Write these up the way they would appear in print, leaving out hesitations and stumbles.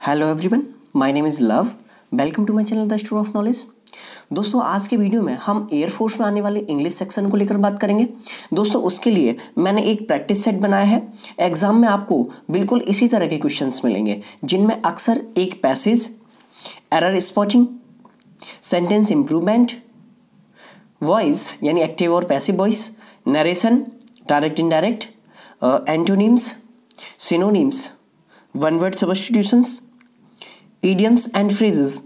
Hello everyone, my name is Lav. Welcome to my channel the store of knowledge. दोस्तों, आज के video में हम एयरफोर्स में आने वाले इंग्लिश सेक्शन को लेकर बात करेंगे। दोस्तों, उसके लिए मैंने एक प्रैक्टिस सेट बनाया है। एग्जाम में आपको बिल्कुल इसी तरह के क्वेश्चंस मिलेंगे, जिनमें अक्सर एक passage, error spotting, sentence improvement, voice यानी एक्टिव और passive voice, narration, direct indirect, antonyms, synonyms, one word substitutions, idioms and phrases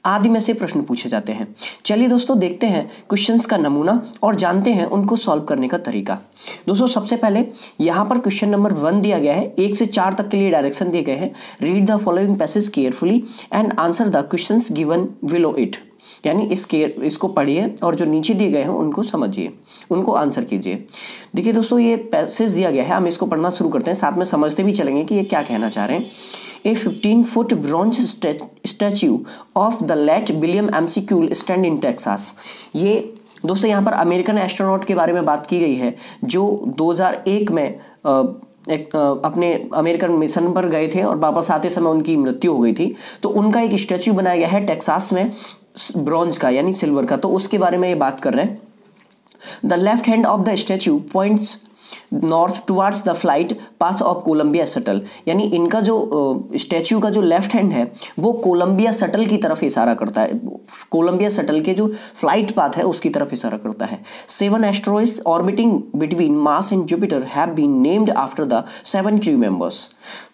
आदि में से प्रश्न पूछे जाते हैं। चलिए दोस्तों, देखते हैं क्वेश्चंस का नमूना और जानते हैं उनको सॉल्व करने का तरीका। दोस्तों, सबसे पहले यहाँ पर क्वेश्चन नंबर 1 दिया गया है। 1 से 4 तक के लिए डायरेक्शन दिए गए हैं। Read the following passage carefully and answer the questions given below it. यानी इसको पढ़िए और जो नीचे दिए गए हैं उनको समझिए, उनको आंसर कीजिए। देखिए दोस्तों, ये पैसेज दिया गया है, हम इसको पढ़ना शुरू करते हैं, साथ में समझते भी चलेंगे कि ये क्या कहना चाह रहे हैं। ए 15-foot bronze statue of the late William McCool stand in Texas। ये दोस्तों यहाँ पर अमेरिकन एस्ट्रोनॉट के बारे में बात की गई है, जो 2001 में अपने अमेरिकन मिशन पर गए थे और वापस आते समय उनकी मृत्यु हो गई थी। तो उनका एक स्टैच्यू बनाया गया है टेक्सास में, ब्रॉन्ज का यानी सिल्वर का। तो उसके बारे में ये बात कर रहे हैं। The left hand of the statue points north towards the flight path of Columbia shuttle. यानी इनका जो स्टैच्यू का जो लेफ्ट हैंड है वो कोलंबिया शटल की तरफ इशारा करता है। कोलंबिया शटल के जो फ्लाइट पाथ है उसकी तरफ इशारा करता है। 7 asteroids orbiting between Mars and Jupiter have been named after the 7 crew members.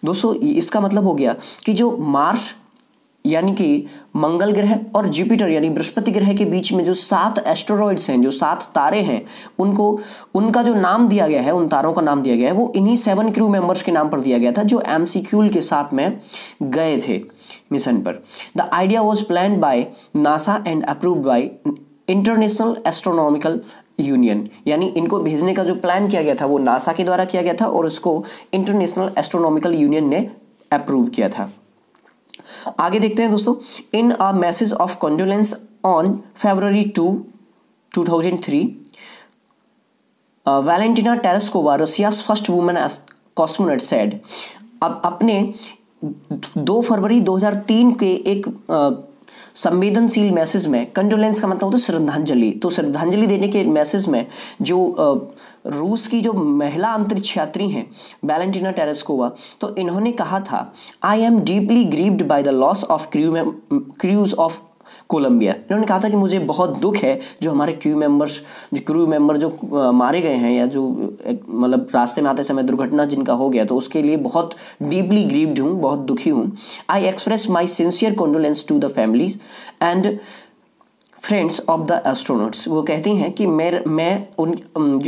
दोस्तों, इसका मतलब हो गया कि जो मार्स यानी कि मंगल ग्रह और जुपिटर यानी बृहस्पति ग्रह के बीच में जो 7 एस्टेरॉइड्स हैं, जो 7 तारे हैं, उनका जो नाम दिया गया है, उन तारों का नाम दिया गया है, वो इन्हीं 7 क्रू मेंबर्स के नाम पर दिया गया था जो एमसीक्यूल के साथ में गए थे मिशन पर। The idea was planned by NASA and approved by international Astronomical union. यानी इनको भेजने का जो प्लान किया गया था वो नासा के द्वारा किया गया था और उसको इंटरनेशनल एस्ट्रोनॉमिकल यूनियन ने अप्रूव किया था। आगे देखते हैं दोस्तों। In a message of condolence on February 2, 2003, Valentina Tereshkova, Russia's first woman cosmonaut said. अब अपने 2 फरवरी 2003 के एक संवेदनशील मैसेज में, कंडोलेंस का मतलब होता है श्रद्धांजलि, तो श्रद्धांजलि देने के मैसेज में जो रूस की जो महिला अंतरिक्ष यात्री हैं वैलेंटिना टेरेस्कोवा, तो इन्होंने कहा था, I am deeply grieved by the loss of crews of Columbia. इन्होंने कहा था कि मुझे बहुत दुख है जो हमारे क्रू मेंबर जो मारे गए हैं, या जो मतलब रास्ते में आते समय दुर्घटना जिनका हो गया, तो उसके लिए बहुत डीपली ग्रीव्ड हूँ, बहुत दुखी हूँ। I express my sincere condolence to the families and friends of the astronauts. वो कहती हैं कि मैं उन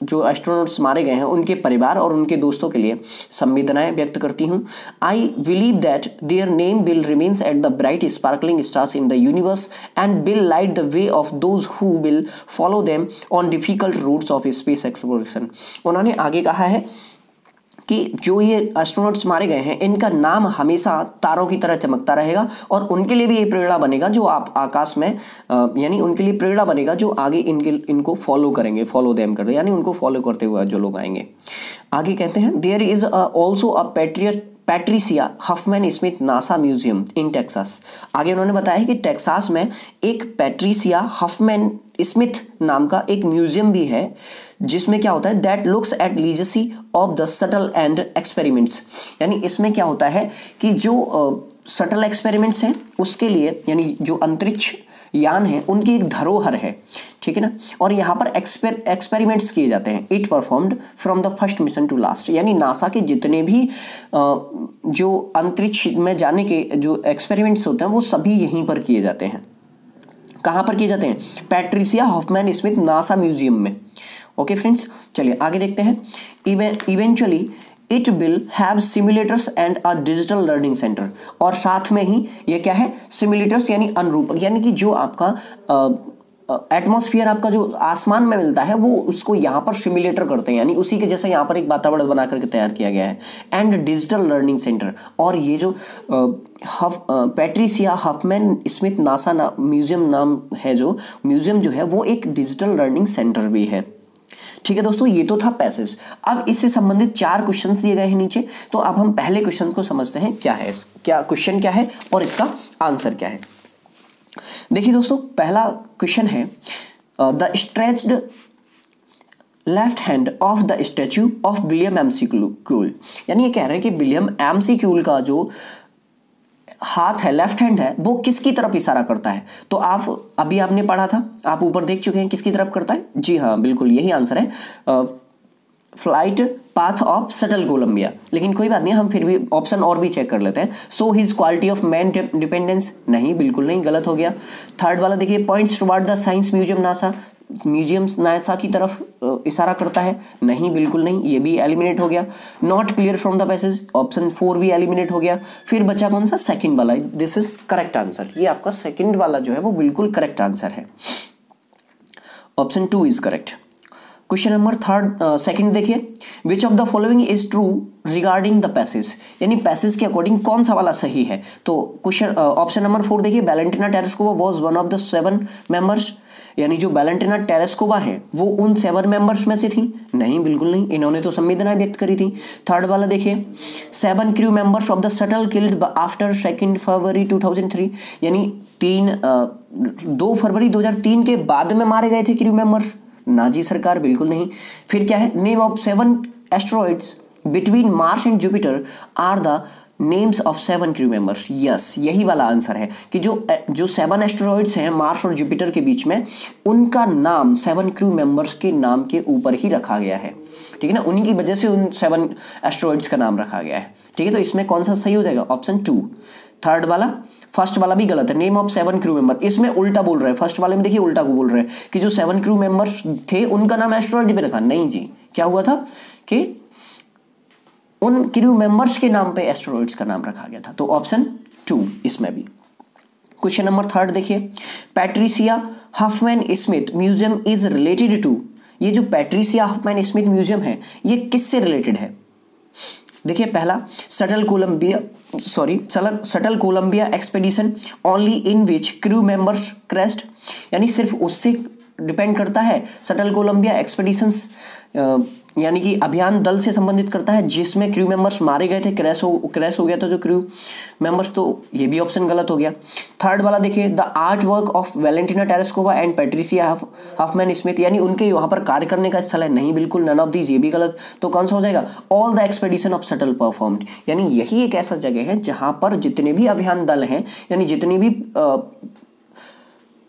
जो एस्ट्रोनॉट्स मारे गए हैं उनके परिवार और उनके दोस्तों के लिए संवेदनाएं व्यक्त करती हूँ। I believe that their name will remains at the bright sparkling stars in the universe and will light the way of those who will follow them on difficult routes of space exploration. उन्होंने आगे कहा है कि जो ये astronauts मारे गए हैं, इनका नाम हमेशा तारों की तरह चमकता रहेगा और उनके लिए भी ये प्रेरणा बनेगा जो आप आकाश में यानी उनके लिए प्रेरणा बनेगा जो आगे इनको फॉलो करेंगे, फॉलो देम करते, यानी उनको फॉलो करते हुए जो लोग आएंगे। आगे कहते हैं, there is also a Patricia Huffman Smith NASA museum in Texas. आगे उन्होंने बताया कि टेक्सास में एक पैट्रिसिया हफमैन स्मिथ नाम का एक म्यूजियम भी है, जिसमें क्या होता है, that looks at legacy of the shuttle and experiments. यानी इसमें क्या होता है कि जो शटल एक्सपेरिमेंट्स हैं उसके लिए, यानी जो अंतरिक्ष यान है उनकी एक धरोहर है, ठीक है ना। और यहाँ पर एक्सपेरिमेंट्स किए जाते हैं। It performed from the first mission to last. यानी नासा के जितने भी जो अंतरिक्ष में जाने के जो एक्सपेरिमेंट्स होते हैं वो सभी यहीं पर किए जाते हैं। कहाँ पर किए जाते हैं? Patricia Huffman Smith NASA museum में। ओके फ्रेंड्स, चलिए आगे देखते हैं। Eventually it will have simulators and a digital learning centre. और साथ में ही ये क्या है, सिमुलेटर्स यानी अनुरूपक, यानी कि जो आपका एटमॉस्फेयर आपका जो आसमान में मिलता है वो उसको यहाँ पर सिमुलेटर करते हैं, यानी उसी के जैसा यहाँ पर एक वातावरण बना करके तैयार किया गया है। एंड डिजिटल लर्निंग सेंटर, और ये जो Patricia Huffman Smith NASA museum नाम है, जो म्यूजियम जो है वो एक डिजिटल लर्निंग सेंटर भी है। ठीक है दोस्तों, ये तो था पैसेज। अब इससे संबंधित 4 क्वेश्चंस दिए गए हैं नीचे, तो अब हम पहले क्वेश्चन को समझते हैं क्या है, क्या क्वेश्चन क्या है और इसका आंसर क्या है। देखिए दोस्तों, पहला क्वेश्चन है the stretched left hand of the statue of William McCool, यानी ये कह रहे हैं कि विलियम McCool का जो हाथ है, लेफ्ट हैंड है, वो किसकी तरफ इशारा करता है। तो आप अभी आपने पढ़ा था, आप ऊपर देख चुके हैं किसकी तरफ करता है। जी हाँ, बिल्कुल यही आंसर है, flight path of shuttle Columbia. लेकिन कोई बात नहीं, हम फिर भी ऑप्शन और भी चेक कर लेते हैं। So his quality of man dependence, नहीं, बिल्कुल नहीं, गलत हो गया। थर्ड वाला देखिए, points toward the science museum NASA की तरफ इशारा करता है, नहीं, बिल्कुल नहीं, ये भी एलिमिनेट हो गया। Not clear from the passage, option 4 भी एलिमिनेट हो गया। फिर बचा कौन सा, सेकंड वाला, दिस इज करेक्ट आंसर। ये आपका सेकंड वाला जो है वो बिल्कुल करेक्ट आंसर है, ऑप्शन 2 is correct. Question number second देखिए, which of the following is true regarding the passage, यानी पैसेज के अकॉर्डिंग कौन सा वाला सही है। तो क्वेश्चन ऑप्शन नंबर 4 देखिए, Valentina Tereshkova was one of the 7 members, यानी जो वैलेंटिना टेरेस्कोवा है वो उन 7 मेंबर्स में से थी, नहीं, बिल्कुल नहीं, इन्होंने तो संवेदनाएं व्यक्त करी थी। थर्ड वाला देखिए, 7 crew members of the shuttle killed after 2 फरवरी 2003, यानी 2 फरवरी 2003 के बाद में मारे गए थे क्रू मेंबर्स, ना जी सरकार, बिल्कुल नहीं। फिर क्या है, name of 7 asteroids between Mars and Jupiter are the names of 7 crew members, yes, यही वाला आंसर है कि जो 7 एस्ट्रॉइड्स हैं मार्स और जुपिटर के बीच में, उनका नाम 7 क्रू मेंबर्स के नाम के ऊपर ही रखा गया है, ठीक है ना, उन्हीं की वजह से उन 7 एस्ट्रॉइड्स का नाम रखा गया है, ठीक है। तो इसमें कौन सा सही हो जाएगा, ऑप्शन 2। थर्ड वाला, फर्स्ट वाला भी गलत है, नेम ऑफ 7 क्रू मेंबर, इसमें उल्टा बोल रहे हैं, फर्स्ट वाले में देखिए उल्टा को बोल रहे हैं कि जो 7 क्रू मेंबर्स थे उनका नाम एस्ट्रॉइड पे रखा, नहीं जी, क्या हुआ था कि उन क्रू मेंबर्स के नाम पे एस्ट्रॉइड्स का नाम रखा गया था, तो ऑप्शन 2 इसमें भी। क्वेश्चन नंबर 3 देखिए, Patricia Huffman Smith museum is related to, ये जो पैट्रिसिया हफमैन स्मिथ म्यूजियम है ये किससे रिलेटेड है। देखिए पहला, shuttle Columbia expedition only in which crew members crashed, यानी सिर्फ उससे डिपेंड करता है, शटल कोलंबिया एक्सपेडिशंस यानी कि अभियान दल से संबंधित करता है जिसमें क्रू मेंबर्स मारे गए थे, क्रैश हो गया था जो क्रू मेंबर्स, तो ये भी ऑप्शन गलत हो गया। थर्ड वाला देखिए, the art work of Valentina Tereshkova and Patricia Huffman Smith, यानी उनके वहाँ पर कार्य करने का स्थल है, नहीं, बिल्कुल नन ऑफ दीज, ये भी गलत। तो कौन सा हो जाएगा, all the expedition of shuttle performed, यानी यही एक ऐसा जगह है जहाँ पर जितने भी अभियान दल हैं, यानी जितने भी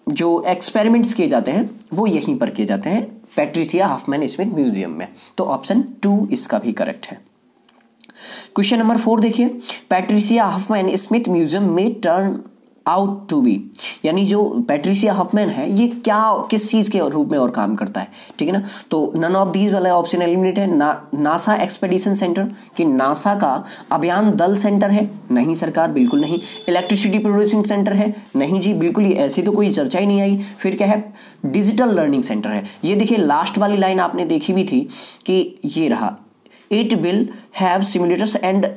जो एक्सपेरिमेंट्स किए जाते हैं वो यहीं पर किए जाते हैं, पैट्रिसिया हफमैन स्मिथ म्यूजियम में, तो ऑप्शन 2 इसका भी करेक्ट है। क्वेश्चन नंबर 4 देखिए, पैट्रिसिया हफमैन स्मिथ म्यूजियम में टर्न आउट टू बी, यानी जो पैट्रिसिया हफमैन है ये क्या, किस चीज़ के रूप में और काम करता है, ठीक है ना। तो नन ऑफ दीज वाला ऑप्शन एलिमिनेट है। नासा एक्सपेडिशन सेंटर, कि नासा का अभियान दल सेंटर है, नहीं सरकार, बिल्कुल नहीं। इलेक्ट्रिसिटी प्रोड्यूसिंग सेंटर है, नहीं जी, बिल्कुल ही ऐसी तो कोई चर्चा ही नहीं आई। फिर क्या है, डिजिटल लर्निंग सेंटर है, ये देखिए लास्ट वाली लाइन आपने देखी भी थी कि ये रहा, it will have simulators and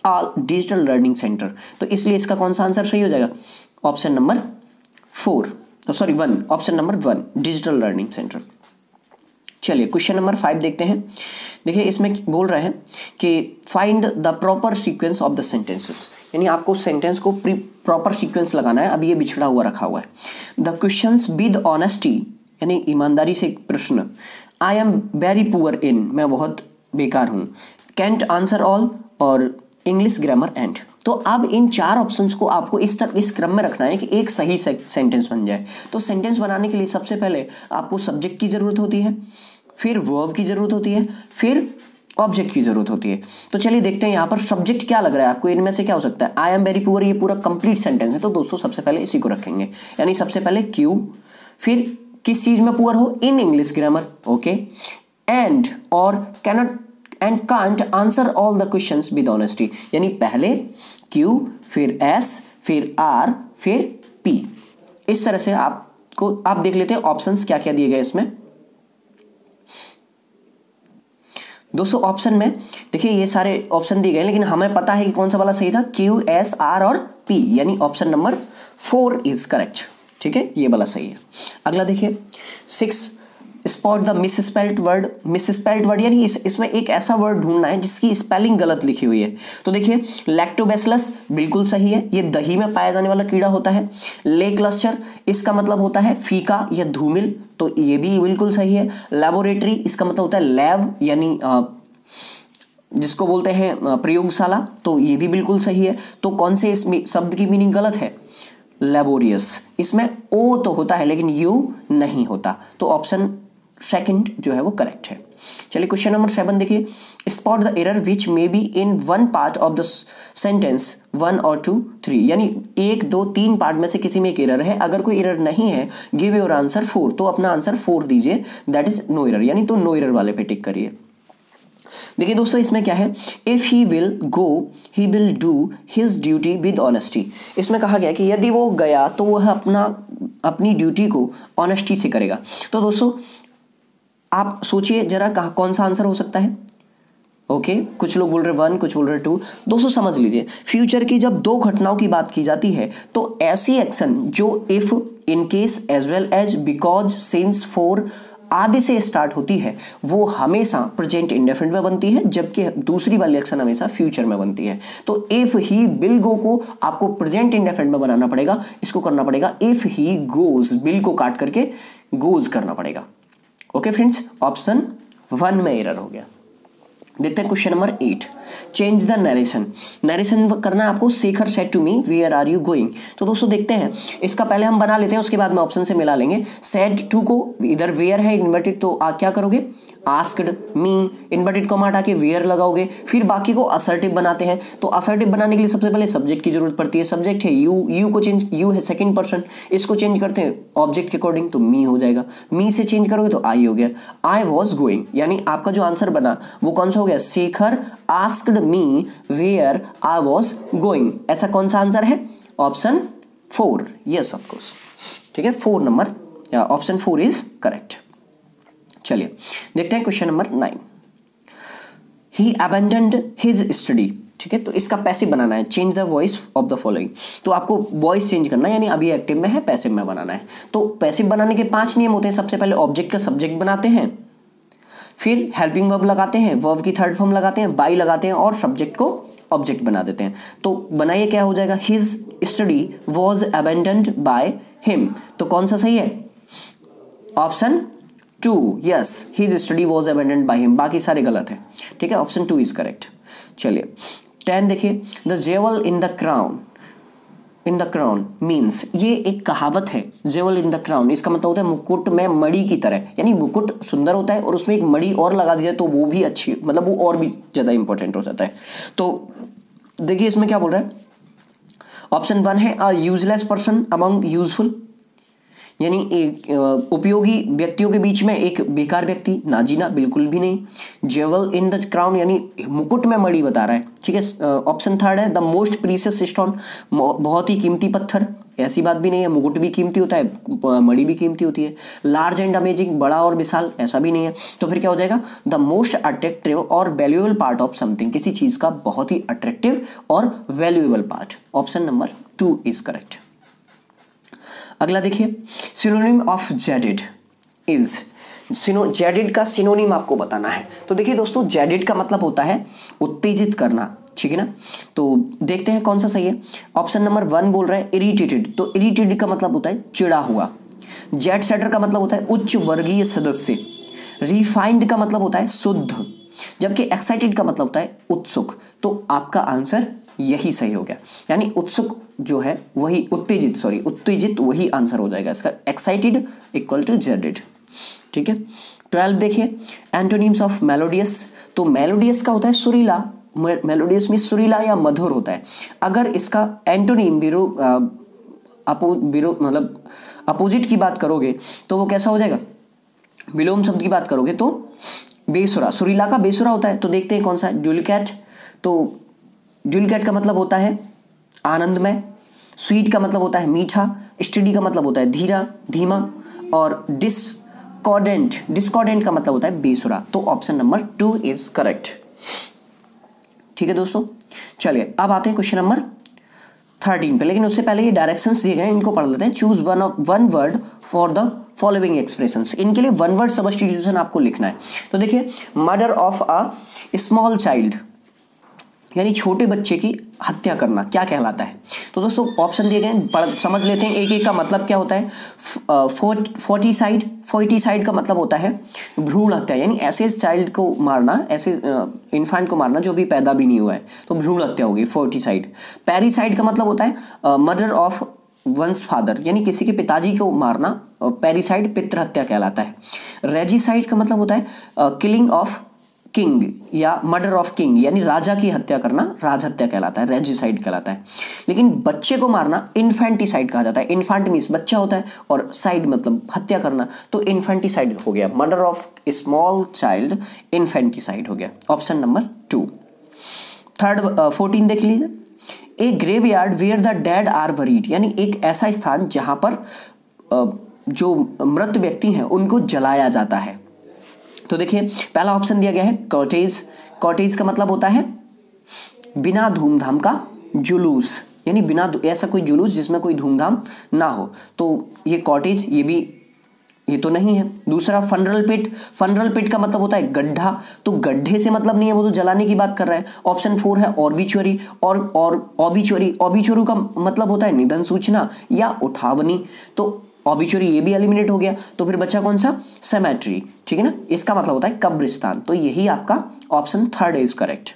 digital learning centre, तो इसलिए इसका कौन सा आंसर सही हो जाएगा, option number 1, option number 1 digital learning centre. चलिए क्वेश्चन नंबर 5 देखते हैं। देखिए इसमें बोल रहे हैं कि find the proper sequence of the sentences, यानी आपको सेंटेंस को प्रॉपर सीक्वेंस लगाना है। अब ये बिछड़ा हुआ रखा हुआ है। द क्वेश्चंस विद ऑनेस्टी, यानी ईमानदारी से प्रश्न, I am very poor in, मैं बहुत बेकार हूँ, कैंट आंसर ऑल, और इंग्लिश ग्रामर एंड। तो अब इन 4 ऑप्शंस को आपको इस क्रम में रखना है कि एक सही सेंटेंस बन जाए। तो सेंटेंस बनाने के लिए सबसे पहले आपको सब्जेक्ट की ज़रूरत होती है, फिर वर्ब की ज़रूरत होती है, फिर ऑब्जेक्ट की ज़रूरत होती है। तो चलिए देखते हैं यहाँ पर सब्जेक्ट क्या लग रहा है आपको, इनमें से क्या हो सकता है। आई एम वेरी पुअर, ये पूरा कंप्लीट सेंटेंस है, तो दोस्तों सबसे पहले इसी को रखेंगे, यानी सबसे पहले क्यू, फिर किस चीज़ में पुअर हो, in English grammar, okay, and or cannot and can't answer all the questions with honesty, यानी पहले Q, फिर S, फिर R, फिर P। इस तरह से आप देख लेते हैं ऑप्शंस क्या क्या दिए गए इसमें। दोस्तों ऑप्शन में देखिए ये सारे ऑप्शन दिए गए, लेकिन हमें पता है कि कौन सा वाला सही था, Q, S, R और P, यानी ऑप्शन नंबर 4 इज करेक्ट, ठीक है, ये वाला सही है। अगला देखिए 6, spot the misspelled word. Misspelled word यानी इसमें एक ऐसा वर्ड ढूंढना है जिसकी स्पेलिंग गलत लिखी हुई है। तो देखिए लैक्टोबैसिलस बिल्कुल सही है, ये दही में पाया जाने वाला कीड़ा होता है। लेक्लस्टर इसका मतलब होता है फीका या धूमिल, तो ये भी बिल्कुल सही है। लैबोरेटरी इसका मतलब होता है लैब यानी जिसको बोलते हैं प्रयोगशाला, तो ये भी बिल्कुल सही है। तो कौन से इस शब्द की मीनिंग गलत है? लेबोरियस, इसमें ओ तो होता है लेकिन यू नहीं होता, तो ऑप्शन सेकंड जो है वो करेक्ट है। चलिए क्वेश्चन नंबर 7 देखिए, spot the error which may be in one part of the sentence 1 और 2 3, यानी 1 2 3 पार्ट में से किसी में एक एरर है। अगर कोई एरर नहीं है गिव योर आंसर 4, तो अपना आंसर 4 दीजिए, दैट इज नो एरर, यानी तो नो एरर वाले पे टिक करिए। देखिए दोस्तों इसमें क्या है, if he will go he will do his duty with honesty. इसमें कहा गया कि यदि वो गया तो वह अपनी ड्यूटी को ऑनेस्टी से करेगा। तो दोस्तों आप सोचिए जरा कौन सा आंसर हो सकता है। ओके, कुछ लोग बोल रहे 1, कुछ बोल रहे 2। दोस्तों समझ लीजिए, फ्यूचर की जब दो घटनाओं की बात की जाती है तो ऐसी एक्शन जो if, in case, as well as, because, since, for आदि से स्टार्ट होती है वो हमेशा प्रेजेंट इंडेफिनिट में बनती है, जबकि दूसरी वाली एक्शन हमेशा फ्यूचर में बनती है। तो इफ ही विल गो को आपको प्रेजेंट इंडेफिनिट में बनाना पड़ेगा, इसको करना पड़ेगा इफ ही गोज, विल को काट करके गोज करना पड़ेगा। ओके फ्रेंड्स, ऑप्शन 1 में एरर हो गया। देखते हैं question number 8, change the narration. Narration करना है आपको, Shekhar said to me where are you going. तो दोस्तों देखते हैं, इसका पहले हम बना लेते हैं, उसके बाद में ऑप्शन से मिला लेंगे। सेड टू को इधर वेयर है इन्वर्टेड, तो क्या करोगे, आस्क्ड मी, इन्वर्टेड कॉमा हटा के वेयर लगाओगे। फिर बाकी को असर्टिव बनाते हैं, तो असर्टिव बनाने के लिए सबसे पहले सब्जेक्ट की जरूरत पड़ती है। सब्जेक्ट है यू, यू को चेंज, यू है सेकंड पर्सन, इसको चेंज करते हैं ऑब्जेक्ट के अकॉर्डिंग, तो मी हो जाएगा। मी से चेंज करोगे तो आई हो गया। आई वॉज गोइंग, यानी आपका जो आंसर बना वो कौन सा हो गया, Shekhar asked me where I was going. ऐसा कौन सा आंसर है, ऑप्शन 4, यस ऑफ कोर्स। ठीक है, 4 नंबर, ऑप्शन 4 इज करेक्ट। चलिए देखते हैं क्वेश्चन नंबर 9, ही अबैंडन्ड हिज स्टडी। ठीक है, तो इसका पैसिव बनाना है, change the voice of the following. तो आपको वॉइस चेंज करना है, यानी अभी एक्टिव में है, पैसिव में बनाना है। तो पैसिव बनाने के 5 नियम होते हैं। सबसे पहले ऑब्जेक्ट का सब्जेक्ट बनाते हैं, फिर हेल्पिंग वर्ब लगाते हैं, वर्ब की थर्ड फॉर्म लगाते हैं, बाई लगाते हैं और सब्जेक्ट को ऑब्जेक्ट बना देते हैं। तो बनाइए, क्या हो जाएगा, his study was abandoned by him. तो कौन सा सही है, ऑप्शन 2, yes, his study was abandoned by him. बाकी सारे गलत है। ठीक है, ऑप्शन 2 इज करेक्ट। चलिए 10 देखिए, the jewel in the crown, in the crown means, ये एक कहावत है, जेवल इन द क्राउन, इसका मतलब होता है मुकुट में मणि की तरह, यानी मुकुट सुंदर होता है और उसमें एक मणि और लगा दी जाए तो वो भी अच्छी, मतलब वो और भी ज्यादा इंपॉर्टेंट हो जाता है। तो देखिए इसमें क्या बोल रहा है, ऑप्शन 1 है अ यूजलेस पर्सन अमंग यूजफुल, यानी एक उपयोगी व्यक्तियों के बीच में एक बेकार व्यक्ति, नाजीना, बिल्कुल भी नहीं। जेवल इन द क्राउन यानी मुकुट में मणि बता रहा है। ठीक है, ऑप्शन 3 है द मोस्ट प्रीशियस स्टोन, बहुत ही कीमती पत्थर, ऐसी बात भी नहीं है, मुकुट भी कीमती होता है, मणि भी कीमती होती है। लार्ज एंड अमेजिंग, बड़ा और विशाल, ऐसा भी नहीं है। तो फिर क्या हो जाएगा, द मोस्ट अट्रैक्टिव और वैल्यूएबल पार्ट ऑफ समथिंग, किसी चीज का बहुत ही अट्रैक्टिव और valuable part. Option number 2 is correct. अगला देखिए, सिनोनिम ऑफ जेडिड इज, जेडिड का सिनोनिम आपको बताना है। तो देखिए दोस्तों, जेडिड का मतलब होता है उत्तेजित करना। ठीक है ना, तो देखते हैं कौन सा सही है। ऑप्शन नंबर 1 बोल रहा है इरिटेटेड, तो इरिटेटेड का मतलब होता है चिड़ा हुआ। जेट सेटर का मतलब होता है उच्च वर्गीय सदस्य। रिफाइंड का मतलब होता है शुद्ध, जबकि एक्साइटेड का मतलब होता है उत्सुक। तो आपका आंसर यही सही हो गया, यानी उत्सुक जो है वही उत्तेजित वही आंसर हो जाएगा इसका, एक्साइटेड इक्वल टू जेडिड। ठीक है, 12 देखिए, एंटोनिम्स ऑफ मेलोडियस। तो मेलोडियस का होता है सुरीला, मेलोडियस में सुरीला या मधुर होता है। अगर इसका एंटोनिम मतलब अपोजिट की बात करोगे तो वो कैसा हो जाएगा, विलोम शब्द की बात करोगे तो बेसुरा। सुरीला का बेसुरा होता है, तो देखते हैं कौन सा है, ड्यूलिकेट। तो ड्यूलिकेट का मतलब होता है आनंदमय, स्वीट का मतलब होता है मीठा, स्टडी का मतलब होता है धीमा, और डिस्कॉर्डेंट का मतलब होता है बेसुरा। तो ऑप्शन नंबर 2 इज करेक्ट। ठीक है दोस्तों, चलिए अब आते हैं क्वेश्चन नंबर 13 पे, लेकिन उससे पहले ये डायरेक्शंस दिए गए हैं, इनको पढ़ लेते हैं। Choose one word for the following expressions. इनके लिए वन वर्ड सब्स्टिट्यूशन आपको लिखना है। तो देखिए, murder of a small child यानी छोटे बच्चे की हत्या करना क्या कहलाता है? तो दोस्तों ऑप्शन दिए गए हैं, समझ लेते हैं एक एक का मतलब क्या होता है। फोर्टिसाइड का मतलब होता है भ्रूण हत्या, यानी ऐसे चाइल्ड को मारना, ऐसे इन्फेंट को मारना जो भी पैदा भी नहीं हुआ है, तो भ्रूण हत्या होगी फोर्टिसाइड। पैरिसाइड का मतलब होता है मर्डर ऑफ वंस फादर, यानी किसी के पिताजी को मारना, पैरिसाइड पितृ हत्या कहलाता है। रेजिसाइड का मतलब होता है किलिंग ऑफ किंग या मर्डर ऑफ किंग, यानी राजा की हत्या करना राज हत्या कहलाता है, रेजिसाइड कहलाता है। लेकिन बच्चे को मारना इन्फेंटिसाइड कहा जाता है। इन्फेंट मीन्स बच्चा होता है और साइड मतलब हत्या करना, तो इन्फेंटिसाइड हो गया। Murder of small child infanticide हो गया, ऑप्शन नंबर 2। 14 देख लीजिए। A graveyard where the dead are buried, यानी एक ऐसा स्थान जहां पर जो मृत व्यक्ति हैं उनको जलाया जाता है। तो देखिए, पहला ऑप्शन दिया गया है कॉटेज। कॉटेज का मतलब होता है बिना धूमधाम का जुलूस, यानी बिना ऐसा कोई जुलूस जिसमें कोई धूमधाम ना हो, तो ये कॉटेज, ये तो नहीं है। दूसरा फनरल पिट। फनरल पिट का मतलब होता है गड्ढा, तो गड्ढे से मतलब नहीं है, वो तो जलाने की बात कर रहा है। ऑप्शन 4 है ऑर्बिचुअरी। और ऑबिचुअरी, ऑबिचुअरी का मतलब होता है निधन सूचना या उठावनी, तो ऑबिचुअरी ये भी एलिमिनेट हो गया। तो फिर बचा कौन सा? सेमेट्री, ठीक है ना, इसका मतलब होता है कब्रिस्तान, तो यही आपका ऑप्शन 3 इज करेक्ट।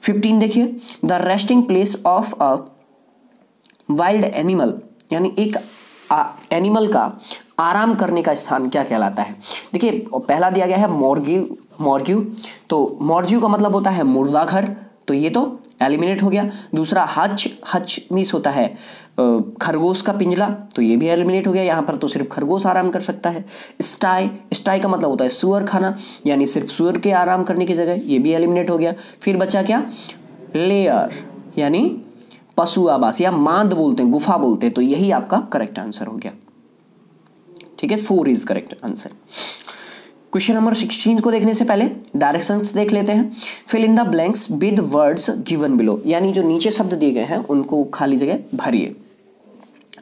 15 देखिए, the resting place of a wild animal, यानी एक एनिमल का आराम करने का स्थान क्या कहलाता है? देखिए, पहला दिया गया है मॉर्ग्यू, तो मॉर्ग्यू का मतलब होता है मुर्दा घर, तो ये तो एलिमिनेट हो गया। दूसरा हच मीन्स होता है खरगोश का पिंजरा, तो ये भी एलिमिनेट हो गया, यहाँ पर तो सिर्फ खरगोश आराम कर सकता है। स्टाई का मतलब होता है सुअर खाना, यानी सिर्फ सुअर के आराम करने की जगह, ये भी एलिमिनेट हो गया। फिर बचा क्या? लेयर, यानी पशु आवास या मांद बोलते हैं, गुफा बोलते हैं, तो यही आपका करेक्ट आंसर हो गया। ठीक है, 4 is correct answer. Question number 16 को देखने से पहले डायरेक्शंस देख लेते हैं। Fill in the blanks with words given below, यानी जो नीचे शब्द दिए गए हैं उनको खाली जगह भरिए।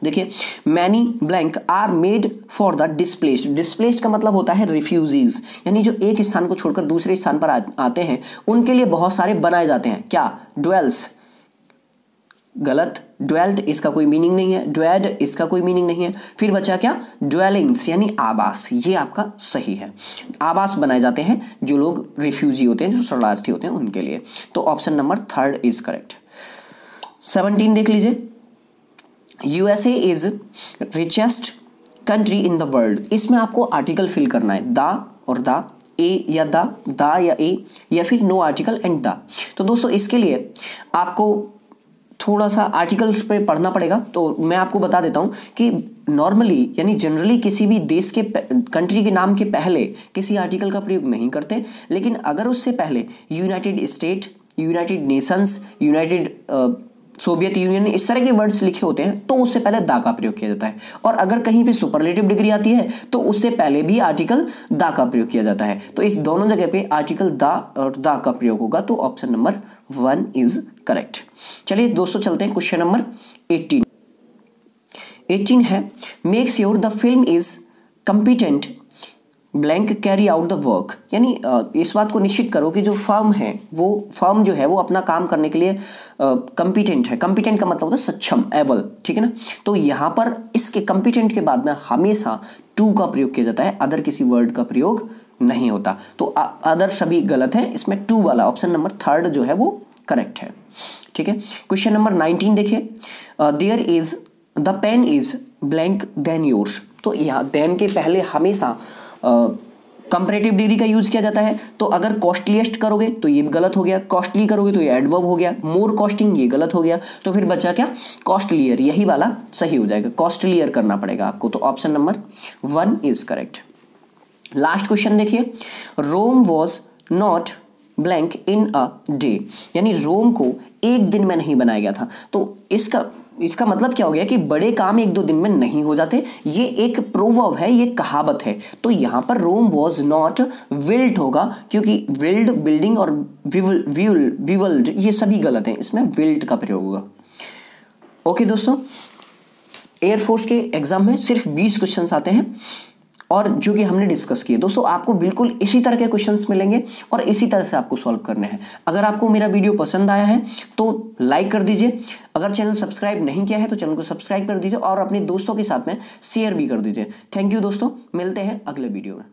देखिए, many blank are made for the displaced. Displaced का मतलब होता है रिफ्यूजीज, यानी जो एक स्थान को छोड़कर दूसरे स्थान पर आते हैं उनके लिए बहुत सारे बनाए जाते हैं। क्या? ड्वेल्स, गलत। ड्वेल्ड इसका कोई मीनिंग नहीं है, ड्वेड इसका कोई मीनिंग नहीं है। फिर बचा क्या? ड्वेलिंग्स, यानी आवास, ये आपका सही है। आवास बनाए जाते हैं जो लोग रिफ्यूजी होते हैं, जो शरणार्थी होते हैं उनके लिए, तो ऑप्शन नंबर 3 इज करेक्ट। 17 देख लीजिए। USA is richest country in the world, इसमें आपको आर्टिकल फिल करना है, द और द, ए या द या ए, या फिर नो आर्टिकल एंड द। तो दोस्तों इसके लिए आपको थोड़ा सा आर्टिकल्स पे पढ़ना पड़ेगा, तो मैं आपको बता देता हूँ कि नॉर्मली यानी जनरली किसी भी देश के कंट्री के नाम के पहले किसी आर्टिकल का प्रयोग नहीं करते, लेकिन अगर उससे पहले United state, United Nations, United Soviet union, इस तरह के वर्ड्स लिखे होते हैं तो उससे पहले दा का प्रयोग किया जाता है। और अगर कहीं पे सुपरलेटिव डिग्री आती है तो उससे पहले भी आर्टिकल दा का प्रयोग किया जाता है, तो इस दोनों जगह पे आर्टिकल दा और दा का प्रयोग होगा, तो ऑप्शन नंबर 1 इज करेक्ट। चलिए दोस्तों चलते हैं क्वेश्चन नंबर 18 है, make sure the film is competent blank carry out the work, यानी इस बात को निश्चित करो कि जो फर्म है वो फर्म जो है वो अपना काम करने के लिए कॉम्पिटेंट है। कॉम्पिटेंट का मतलब होता है सक्षम, एबल, ठीक है ना। तो यहाँ पर इसके कॉम्पिटेंट के बाद में हमेशा टू का प्रयोग किया जाता है, अदर किसी वर्ड का प्रयोग नहीं होता, तो अदर सभी गलत है, इसमें टू वाला ऑप्शन नंबर 3 जो है वो करेक्ट है। ठीक है, क्वेश्चन नंबर 19 देखिए, there is the pen is blank than yours, तो यहाँ देन के पहले हमेशा कंपैरेटिव डिग्री का यूज किया जाता है, तो अगर कॉस्टलीस्ट करोगे तो ये गलत हो गया, कॉस्टली करोगे तो ये एडवर्ब हो गया, मोर कॉस्टिंग ये गलत हो गया, तो फिर बचा क्या? कॉस्टलियर, यही वाला सही हो जाएगा, कॉस्टलियर करना पड़ेगा आपको, तो option number 1 is correct. Last question देखिए, Rome was not blank in a day, यानी रोम को एक दिन में नहीं बनाया गया था, तो इसका मतलब क्या हो गया कि बड़े काम एक दो दिन में नहीं हो जाते, ये एक प्रोवर्ब है, ये कहावत है, तो यहाँ पर रोम वॉज नॉट बिल्ट होगा, क्योंकि बिल्ड, बिल्डिंग और बिवल्ड ये सभी गलत हैं, इसमें बिल्ट का प्रयोग होगा। ओके दोस्तों, एयरफोर्स के एग्जाम में सिर्फ 20 क्वेश्चंस आते हैं और जो कि हमने डिस्कस किए। दोस्तों आपको बिल्कुल इसी तरह के क्वेश्चंस मिलेंगे और इसी तरह से आपको सॉल्व करने हैं। अगर आपको मेरा वीडियो पसंद आया है तो लाइक कर दीजिए, अगर चैनल सब्सक्राइब नहीं किया है तो चैनल को सब्सक्राइब कर दीजिए और अपने दोस्तों के साथ में शेयर भी कर दीजिए। थैंक यू दोस्तों, मिलते हैं अगले वीडियो में।